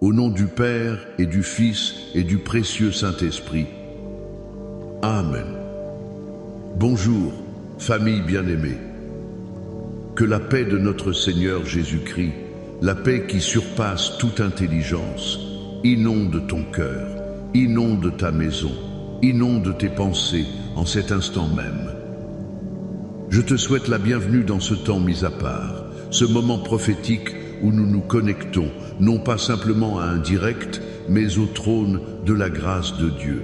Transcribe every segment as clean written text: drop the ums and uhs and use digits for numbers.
Au nom du Père et du Fils et du précieux Saint-Esprit. Amen. Bonjour, famille bien-aimée. Que la paix de notre Seigneur Jésus-Christ, la paix qui surpasse toute intelligence, inonde ton cœur, inonde ta maison, inonde tes pensées en cet instant même. Je te souhaite la bienvenue dans ce temps mis à part, ce moment prophétique où nous nous connectons, non pas simplement à un direct, mais au trône de la grâce de Dieu.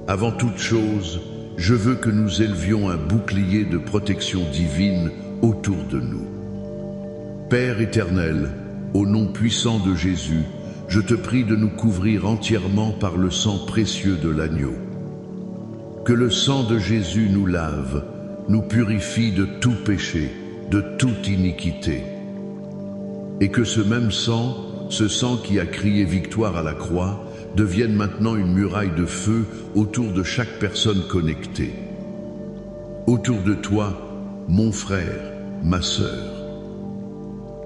Avant toute chose, je veux que nous élevions un bouclier de protection divine autour de nous. Père éternel, au nom puissant de Jésus, je te prie de nous couvrir entièrement par le sang précieux de l'agneau. Que le sang de Jésus nous lave, nous purifie de tout péché, de toute iniquité. Et que ce même sang, ce sang qui a crié victoire à la croix, devienne maintenant une muraille de feu autour de chaque personne connectée. Autour de toi, mon frère, ma sœur.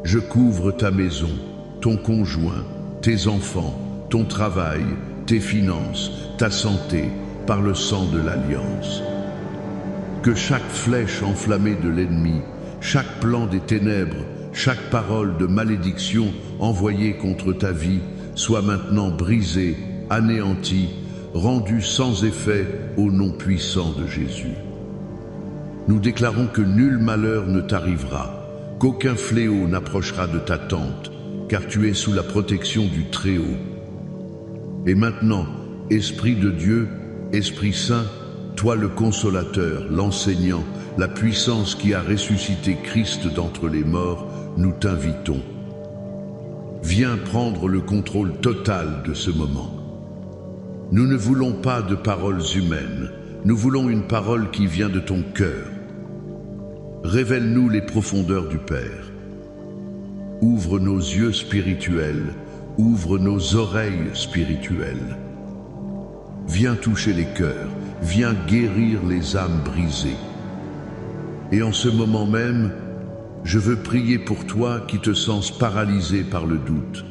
Je couvre ta maison, ton conjoint, tes enfants, ton travail, tes finances, ta santé, par le sang de l'Alliance. Que chaque flèche enflammée de l'ennemi, chaque plan des ténèbres, chaque parole de malédiction envoyée contre ta vie soit maintenant brisée, anéantie, rendue sans effet au nom puissant de Jésus. Nous déclarons que nul malheur ne t'arrivera, qu'aucun fléau n'approchera de ta tente, car tu es sous la protection du Très-Haut. Et maintenant, Esprit de Dieu, Esprit Saint, toi le consolateur, l'enseignant, la puissance qui a ressuscité Christ d'entre les morts, nous t'invitons. Viens prendre le contrôle total de ce moment. Nous ne voulons pas de paroles humaines, nous voulons une parole qui vient de ton cœur. Révèle-nous les profondeurs du Père. Ouvre nos yeux spirituels, ouvre nos oreilles spirituelles. Viens toucher les cœurs, viens guérir les âmes brisées. Et en ce moment même, je veux prier pour toi qui te sens paralysé par le doute.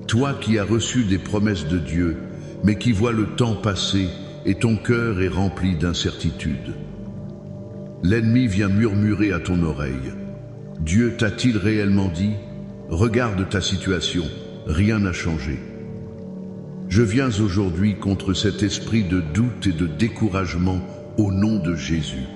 Toi qui as reçu des promesses de Dieu, mais qui vois le temps passer et ton cœur est rempli d'incertitude. L'ennemi vient murmurer à ton oreille. Dieu t'a-t-il réellement dit? Regarde ta situation, rien n'a changé. Je viens aujourd'hui contre cet esprit de doute et de découragement au nom de Jésus.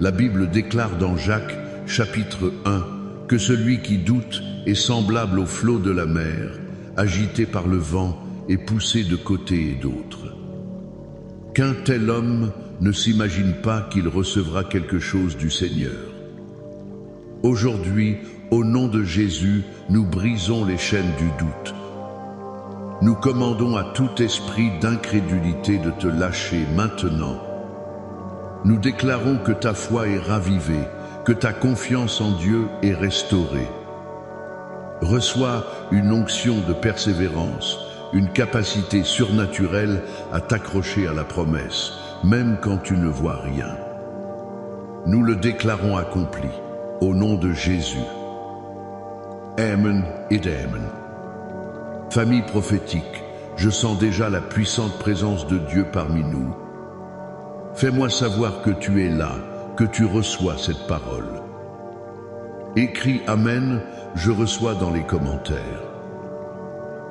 La Bible déclare dans Jacques, chapitre 1, que celui qui doute est semblable au flot de la mer, agité par le vent et poussé de côté et d'autre. Qu'un tel homme ne s'imagine pas qu'il recevra quelque chose du Seigneur. Aujourd'hui, au nom de Jésus, nous brisons les chaînes du doute. Nous commandons à tout esprit d'incrédulité de te lâcher maintenant. Nous déclarons que ta foi est ravivée, que ta confiance en Dieu est restaurée. Reçois une onction de persévérance, une capacité surnaturelle à t'accrocher à la promesse, même quand tu ne vois rien. Nous le déclarons accompli, au nom de Jésus. Amen et Amen. Famille prophétique, je sens déjà la puissante présence de Dieu parmi nous. Fais-moi savoir que tu es là, que tu reçois cette parole. Écris Amen, je reçois dans les commentaires.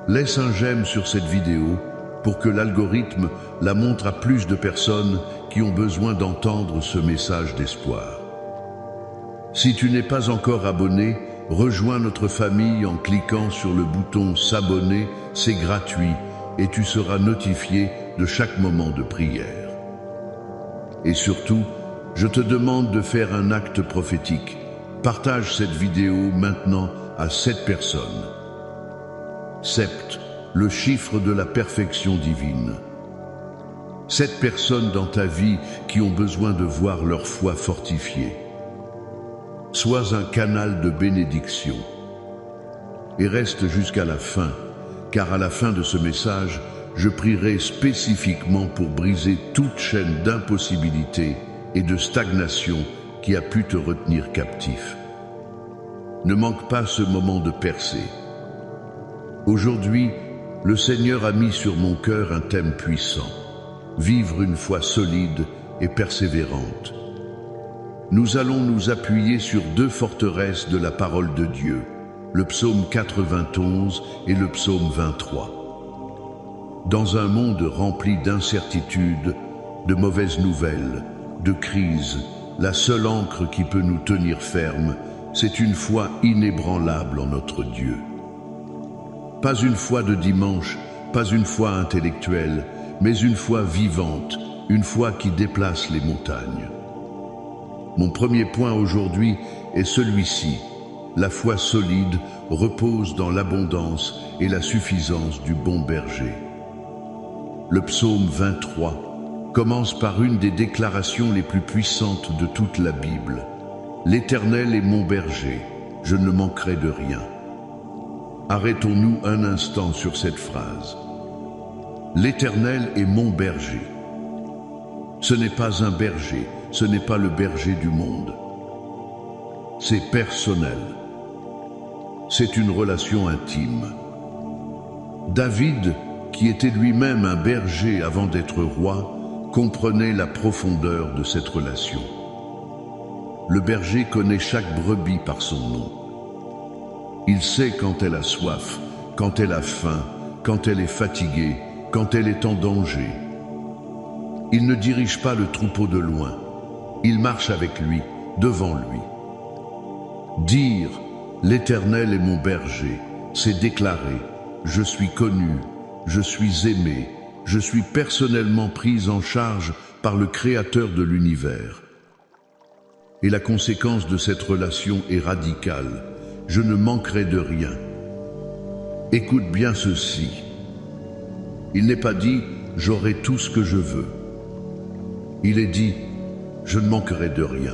Laisse un j'aime sur cette vidéo pour que l'algorithme la montre à plus de personnes qui ont besoin d'entendre ce message d'espoir. Si tu n'es pas encore abonné, rejoins notre famille en cliquant sur le bouton s'abonner, c'est gratuit et tu seras notifié de chaque moment de prière. Et surtout, je te demande de faire un acte prophétique. Partage cette vidéo maintenant à 7 personnes. 7, le chiffre de la perfection divine. 7 personnes dans ta vie qui ont besoin de voir leur foi fortifiée. Sois un canal de bénédiction. Et reste jusqu'à la fin, car à la fin de ce message, je prierai spécifiquement pour briser toute chaîne d'impossibilité et de stagnation qui a pu te retenir captif. Ne manque pas ce moment de percée. Aujourd'hui, le Seigneur a mis sur mon cœur un thème puissant, vivre une foi solide et persévérante. Nous allons nous appuyer sur deux forteresses de la parole de Dieu, le psaume 91 et le psaume 23. Dans un monde rempli d'incertitudes, de mauvaises nouvelles, de crises, la seule ancre qui peut nous tenir fermes, c'est une foi inébranlable en notre Dieu. Pas une foi de dimanche, pas une foi intellectuelle, mais une foi vivante, une foi qui déplace les montagnes. Mon premier point aujourd'hui est celui-ci. La foi solide repose dans l'abondance et la suffisance du bon berger. Le psaume 23 commence par une des déclarations les plus puissantes de toute la Bible. « L'Éternel est mon berger, je ne manquerai de rien ». Arrêtons-nous un instant sur cette phrase. « L'Éternel est mon berger ». Ce n'est pas un berger, ce n'est pas le berger du monde. C'est personnel. C'est une relation intime. David, qui était lui-même un berger avant d'être roi, comprenait la profondeur de cette relation. Le berger connaît chaque brebis par son nom. Il sait quand elle a soif, quand elle a faim, quand elle est fatiguée, quand elle est en danger. Il ne dirige pas le troupeau de loin. Il marche avec lui, devant lui. Dire « L'Éternel est mon berger », c'est déclarer « Je suis connu, je suis aimé, je suis personnellement pris en charge par le Créateur de l'univers ». Et la conséquence de cette relation est radicale. Je ne manquerai de rien. Écoute bien ceci. Il n'est pas dit « j'aurai tout ce que je veux ». Il est dit « je ne manquerai de rien ».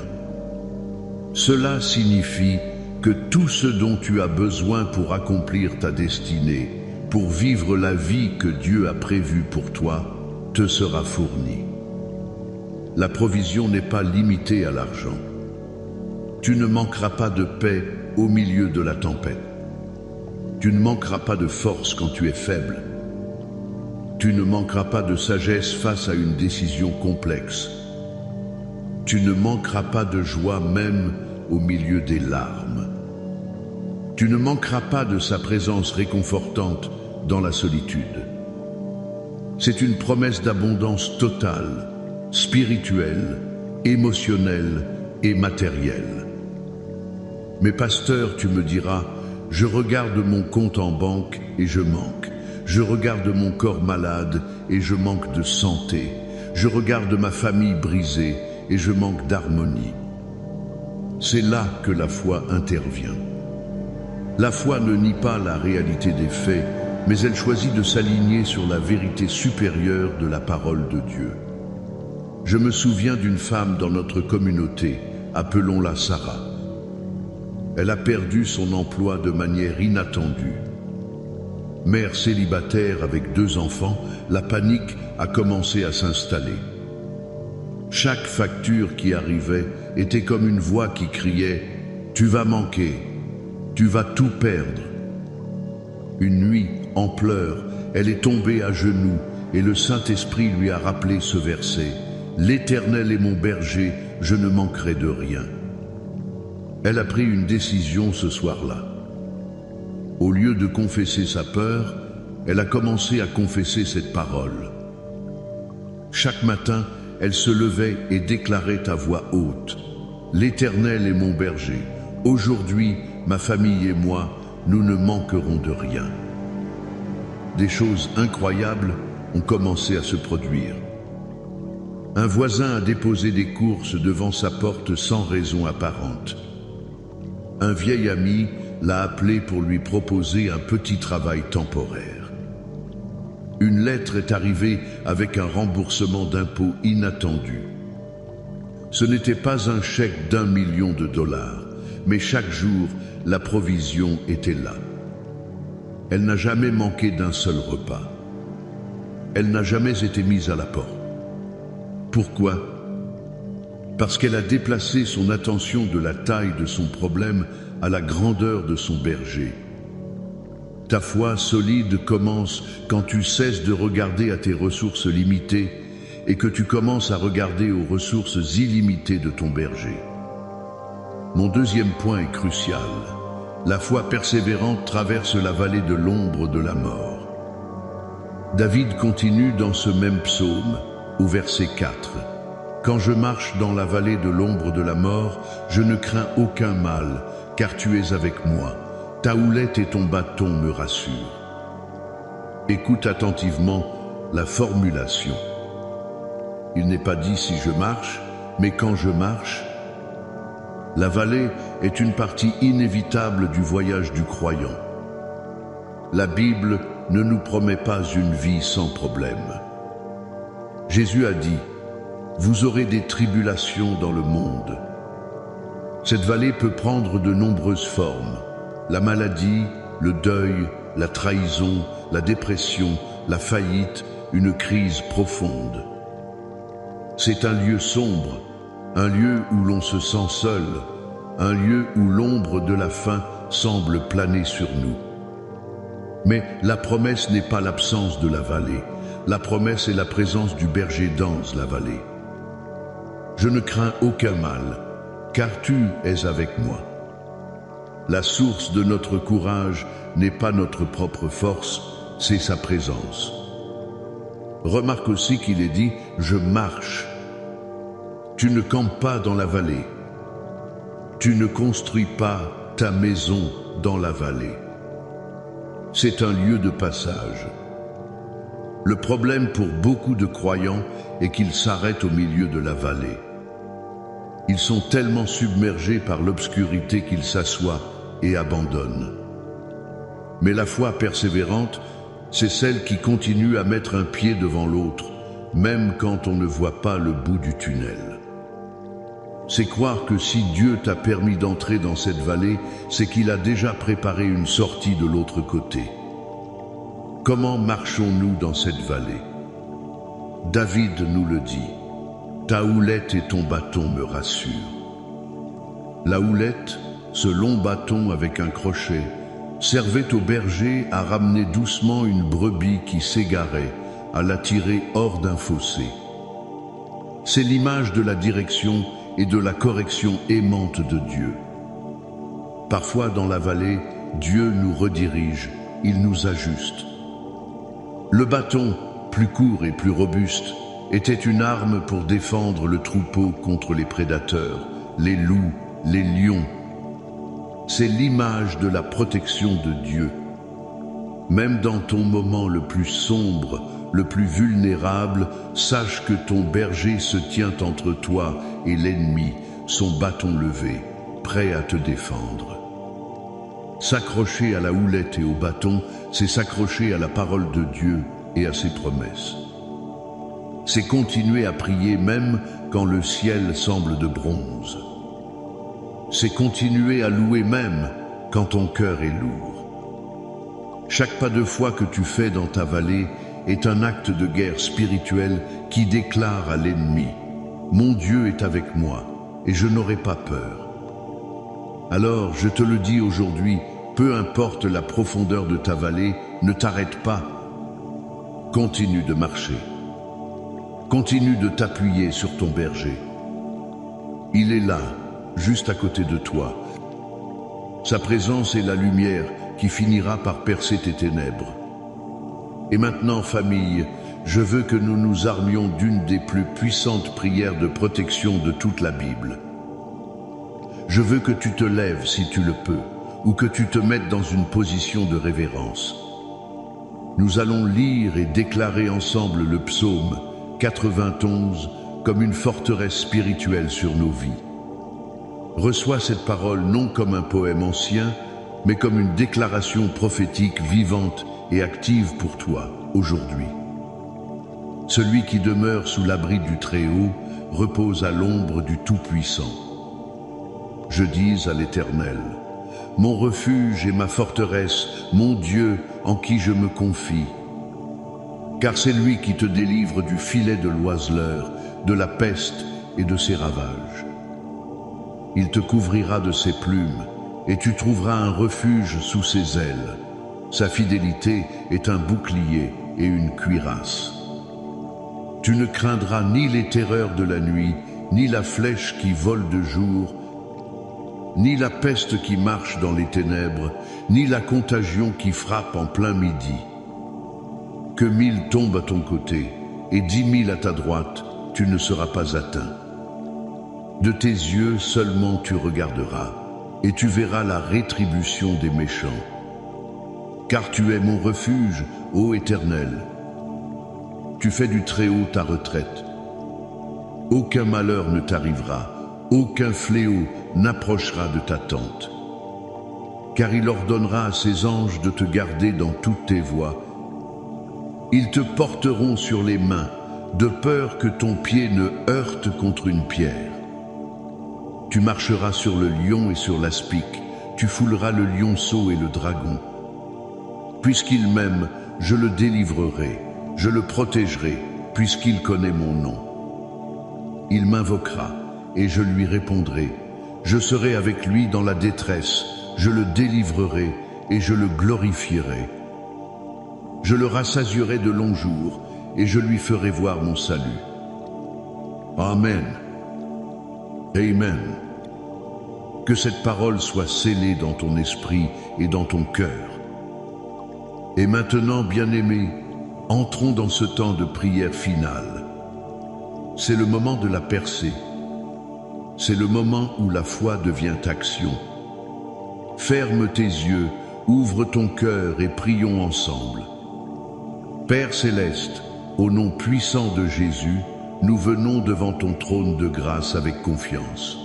Cela signifie que tout ce dont tu as besoin pour accomplir ta destinée, pour vivre la vie que Dieu a prévue pour toi, te sera fourni. La provision n'est pas limitée à l'argent. Tu ne manqueras pas de paix au milieu de la tempête. Tu ne manqueras pas de force quand tu es faible. Tu ne manqueras pas de sagesse face à une décision complexe. Tu ne manqueras pas de joie même au milieu des larmes. Tu ne manqueras pas de sa présence réconfortante dans la solitude. C'est une promesse d'abondance totale, spirituelle, émotionnelle et matérielle. Mais pasteur, tu me diras, je regarde mon compte en banque et je manque. Je regarde mon corps malade et je manque de santé. Je regarde ma famille brisée et je manque d'harmonie. C'est là que la foi intervient. La foi ne nie pas la réalité des faits, mais elle choisit de s'aligner sur la vérité supérieure de la parole de Dieu. Je me souviens d'une femme dans notre communauté, appelons-la Sarah. Elle a perdu son emploi de manière inattendue. Mère célibataire avec 2 enfants, la panique a commencé à s'installer. Chaque facture qui arrivait était comme une voix qui criait « Tu vas manquer, tu vas tout perdre ». Une nuit, en pleurs, elle est tombée à genoux et le Saint-Esprit lui a rappelé ce verset « L'Éternel est mon berger, je ne manquerai de rien ». Elle a pris une décision ce soir-là. Au lieu de confesser sa peur, elle a commencé à confesser cette parole. Chaque matin, elle se levait et déclarait à voix haute « L'Éternel est mon berger. Aujourd'hui, ma famille et moi, nous ne manquerons de rien. » Des choses incroyables ont commencé à se produire. Un voisin a déposé des courses devant sa porte sans raison apparente. Un vieil ami l'a appelé pour lui proposer un petit travail temporaire. Une lettre est arrivée avec un remboursement d'impôts inattendu. Ce n'était pas un chèque d'1 million de dollars, mais chaque jour, la provision était là. Elle n'a jamais manqué d'un seul repas. Elle n'a jamais été mise à la porte. Pourquoi ? Parce qu'elle a déplacé son attention de la taille de son problème à la grandeur de son berger. Ta foi solide commence quand tu cesses de regarder à tes ressources limitées et que tu commences à regarder aux ressources illimitées de ton berger. Mon deuxième point est crucial. La foi persévérante traverse la vallée de l'ombre de la mort. David continue dans ce même psaume, au verset 4. « Quand je marche dans la vallée de l'ombre de la mort, je ne crains aucun mal, car tu es avec moi. Ta houlette et ton bâton me rassurent. » Écoute attentivement la formulation. Il n'est pas dit si je marche, mais quand je marche. La vallée est une partie inévitable du voyage du croyant. La Bible ne nous promet pas une vie sans problème. Jésus a dit « Vous aurez des tribulations dans le monde ». Cette vallée peut prendre de nombreuses formes. La maladie, le deuil, la trahison, la dépression, la faillite, une crise profonde. C'est un lieu sombre, un lieu où l'on se sent seul, un lieu où l'ombre de la faim semble planer sur nous. Mais la promesse n'est pas l'absence de la vallée. La promesse est la présence du berger dans la vallée. Je ne crains aucun mal, car tu es avec moi. La source de notre courage n'est pas notre propre force, c'est sa présence. Remarque aussi qu'il est dit « je marche ». Tu ne campes pas dans la vallée. Tu ne construis pas ta maison dans la vallée. C'est un lieu de passage. Le problème pour beaucoup de croyants est qu'ils s'arrêtent au milieu de la vallée. Ils sont tellement submergés par l'obscurité qu'ils s'assoient et abandonnent. Mais la foi persévérante, c'est celle qui continue à mettre un pied devant l'autre, même quand on ne voit pas le bout du tunnel. C'est croire que si Dieu t'a permis d'entrer dans cette vallée, c'est qu'il a déjà préparé une sortie de l'autre côté. Comment marchons-nous dans cette vallée? David nous le dit. Ta houlette et ton bâton me rassurent. La houlette, ce long bâton avec un crochet, servait au berger à ramener doucement une brebis qui s'égarait, à la tirer hors d'un fossé. C'est l'image de la direction et de la correction aimante de Dieu. Parfois dans la vallée, Dieu nous redirige, il nous ajuste. Le bâton, plus court et plus robuste, était une arme pour défendre le troupeau contre les prédateurs, les loups, les lions. C'est l'image de la protection de Dieu. Même dans ton moment le plus sombre, le plus vulnérable, sache que ton berger se tient entre toi et l'ennemi, son bâton levé, prêt à te défendre. S'accrocher à la houlette et au bâton, c'est s'accrocher à la parole de Dieu et à ses promesses. C'est continuer à prier même quand le ciel semble de bronze. C'est continuer à louer même quand ton cœur est lourd. Chaque pas de foi que tu fais dans ta vallée est un acte de guerre spirituelle qui déclare à l'ennemi « Mon Dieu est avec moi et je n'aurai pas peur ». Alors, je te le dis aujourd'hui, peu importe la profondeur de ta vallée, ne t'arrête pas. Continue de marcher. Continue de t'appuyer sur ton berger. Il est là, juste à côté de toi. Sa présence est la lumière qui finira par percer tes ténèbres. Et maintenant, famille, je veux que nous nous armions d'une des plus puissantes prières de protection de toute la Bible. Je veux que tu te lèves si tu le peux, ou que tu te mettes dans une position de révérence. Nous allons lire et déclarer ensemble le psaume 91 comme une forteresse spirituelle sur nos vies. Reçois cette parole non comme un poème ancien, mais comme une déclaration prophétique vivante et active pour toi, aujourd'hui. Celui qui demeure sous l'abri du Très-Haut repose à l'ombre du Tout-Puissant. Je dis à l'Éternel, mon refuge et ma forteresse, mon Dieu en qui je me confie. Car c'est lui qui te délivre du filet de l'oiseleur, de la peste et de ses ravages. Il te couvrira de ses plumes et tu trouveras un refuge sous ses ailes. Sa fidélité est un bouclier et une cuirasse. Tu ne craindras ni les terreurs de la nuit, ni la flèche qui vole de jour, ni la peste qui marche dans les ténèbres, ni la contagion qui frappe en plein midi. Que 1000 tombent à ton côté et 10 000 à ta droite, tu ne seras pas atteint. De tes yeux seulement tu regarderas, et tu verras la rétribution des méchants. Car tu es mon refuge, ô Éternel. Tu fais du Très-Haut ta retraite. Aucun malheur ne t'arrivera, aucun fléau n'approchera de ta tente. Car il ordonnera à ses anges de te garder dans toutes tes voies. Ils te porteront sur les mains, de peur que ton pied ne heurte contre une pierre. Tu marcheras sur le lion et sur l'aspic, tu fouleras le lionceau et le dragon. Puisqu'il m'aime, je le délivrerai, je le protégerai, puisqu'il connaît mon nom. Il m'invoquera, et je lui répondrai. Je serai avec lui dans la détresse, je le délivrerai, et je le glorifierai. Je le rassasierai de longs jours, et je lui ferai voir mon salut. Amen. Amen. Que cette parole soit scellée dans ton esprit et dans ton cœur. Et maintenant, bien-aimés, entrons dans ce temps de prière finale. C'est le moment de la percée. C'est le moment où la foi devient action. Ferme tes yeux, ouvre ton cœur et prions ensemble. Père céleste, au nom puissant de Jésus, nous venons devant ton trône de grâce avec confiance.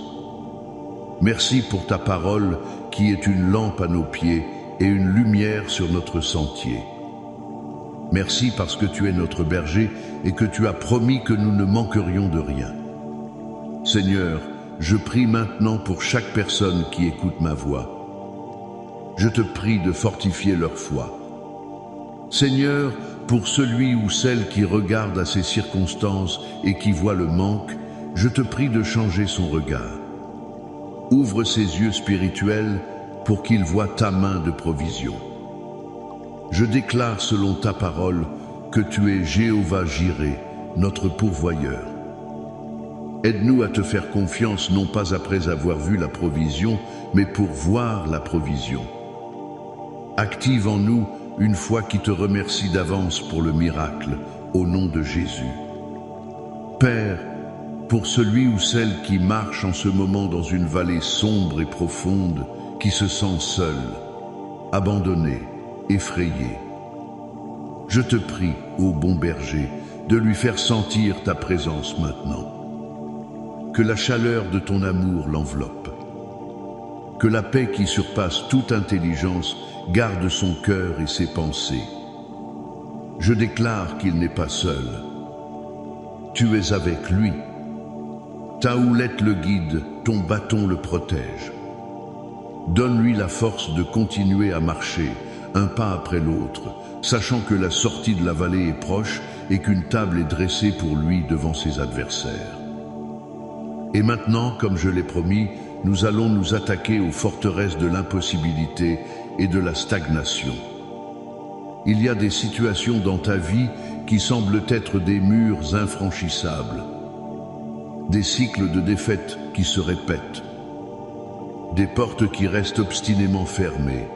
Merci pour ta parole qui est une lampe à nos pieds et une lumière sur notre sentier. Merci parce que tu es notre berger et que tu as promis que nous ne manquerions de rien. Seigneur, je prie maintenant pour chaque personne qui écoute ma voix. Je te prie de fortifier leur foi. Seigneur, pour celui ou celle qui regarde à ces circonstances et qui voit le manque, je te prie de changer son regard. Ouvre ses yeux spirituels pour qu'il voie ta main de provision. Je déclare selon ta parole que tu es Jéhovah Jireh, notre pourvoyeur. Aide-nous à te faire confiance non pas après avoir vu la provision, mais pour voir la provision. Active en nous une foi qui te remercie d'avance pour le miracle, au nom de Jésus. Père, pour celui ou celle qui marche en ce moment dans une vallée sombre et profonde, qui se sent seul, abandonné, effrayé, je te prie, ô bon berger, de lui faire sentir ta présence maintenant. Que la chaleur de ton amour l'enveloppe. Que la paix qui surpasse toute intelligence garde son cœur et ses pensées. Je déclare qu'il n'est pas seul. Tu es avec lui. Ta houlette le guide, ton bâton le protège. Donne-lui la force de continuer à marcher, un pas après l'autre, sachant que la sortie de la vallée est proche et qu'une table est dressée pour lui devant ses adversaires. Et maintenant, comme je l'ai promis, nous allons nous attaquer aux forteresses de l'impossibilité et de la stagnation. Il y a des situations dans ta vie qui semblent être des murs infranchissables, des cycles de défaites qui se répètent, des portes qui restent obstinément fermées.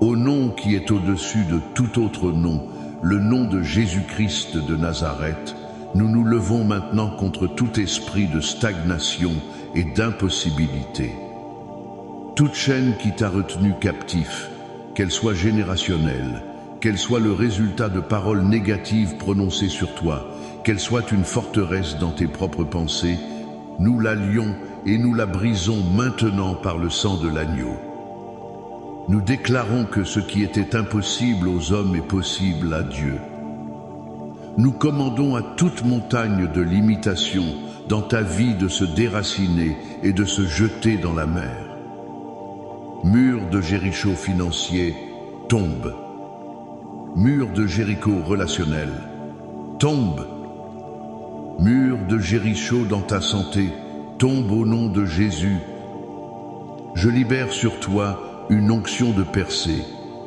Au nom qui est au-dessus de tout autre nom, le nom de Jésus-Christ de Nazareth, nous nous levons maintenant contre tout esprit de stagnation et d'impossibilité. Toute chaîne qui t'a retenu captif, qu'elle soit générationnelle, qu'elle soit le résultat de paroles négatives prononcées sur toi, qu'elle soit une forteresse dans tes propres pensées, nous la lions et nous la brisons maintenant par le sang de l'agneau. Nous déclarons que ce qui était impossible aux hommes est possible à Dieu. Nous commandons à toute montagne de limitation dans ta vie de se déraciner et de se jeter dans la mer. Mur de Jéricho financier, tombe. Mur de Jéricho relationnel, tombe. Mur de Jéricho dans ta santé, tombe au nom de Jésus. Je libère sur toi une onction de percée.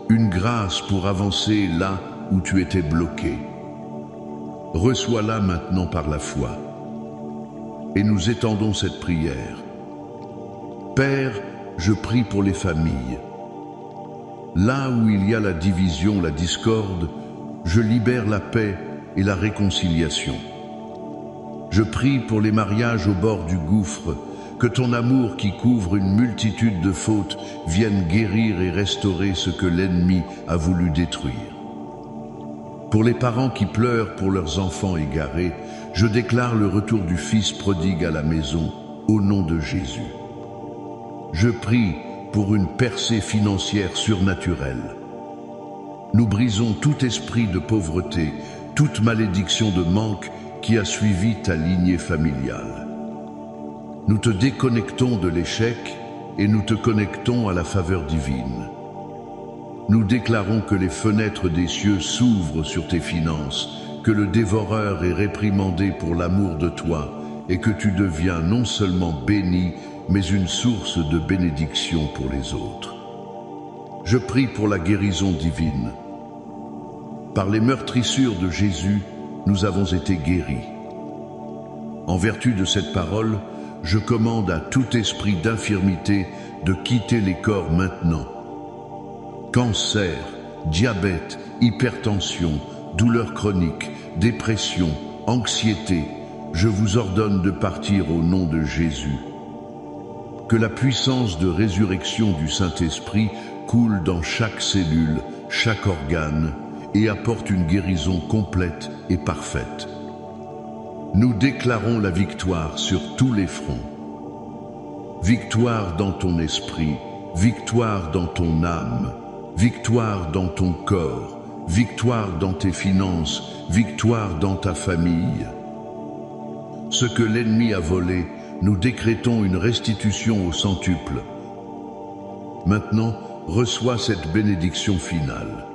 une grâce pour avancer là où tu étais bloqué. Reçois-la maintenant par la foi. Et nous étendons cette prière. Père, je prie pour les familles. Là où il y a la division, la discorde, je libère la paix et la réconciliation. Je prie pour les mariages au bord du gouffre, que ton amour qui couvre une multitude de fautes vienne guérir et restaurer ce que l'ennemi a voulu détruire. Pour les parents qui pleurent pour leurs enfants égarés, je déclare le retour du Fils prodigue à la maison, au nom de Jésus. Je prie pour une percée financière surnaturelle. Nous brisons tout esprit de pauvreté, toute malédiction de manque qui a suivi ta lignée familiale. Nous te déconnectons de l'échec et nous te connectons à la faveur divine. Nous déclarons que les fenêtres des cieux s'ouvrent sur tes finances, que le dévoreur est réprimandé pour l'amour de toi et que tu deviens non seulement béni, mais une source de bénédiction pour les autres. Je prie pour la guérison divine. Par les meurtrissures de Jésus, nous avons été guéris. En vertu de cette parole, je commande à tout esprit d'infirmité de quitter les corps maintenant. Cancer, diabète, hypertension, douleurs chroniques, dépression, anxiété, je vous ordonne de partir au nom de Jésus. Que la puissance de résurrection du Saint-Esprit coule dans chaque cellule, chaque organe, et apporte une guérison complète et parfaite. Nous déclarons la victoire sur tous les fronts. Victoire dans ton esprit, victoire dans ton âme, victoire dans ton corps, victoire dans tes finances, victoire dans ta famille. Ce que l'ennemi a volé, nous décrétons une restitution au centuple. Maintenant, reçois cette bénédiction finale.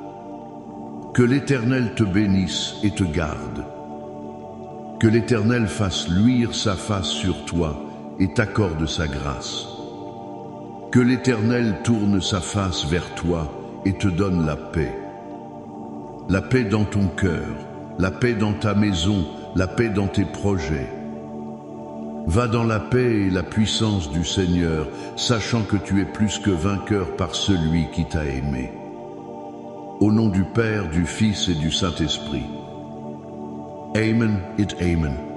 Que l'Éternel te bénisse et te garde. Que l'Éternel fasse luire sa face sur toi et t'accorde sa grâce. Que l'Éternel tourne sa face vers toi et te donne la paix. La paix dans ton cœur, la paix dans ta maison, la paix dans tes projets. Va dans la paix et la puissance du Seigneur, sachant que tu es plus que vainqueur par celui qui t'a aimé. Au nom du Père, du Fils et du Saint-Esprit. Amen et Amen.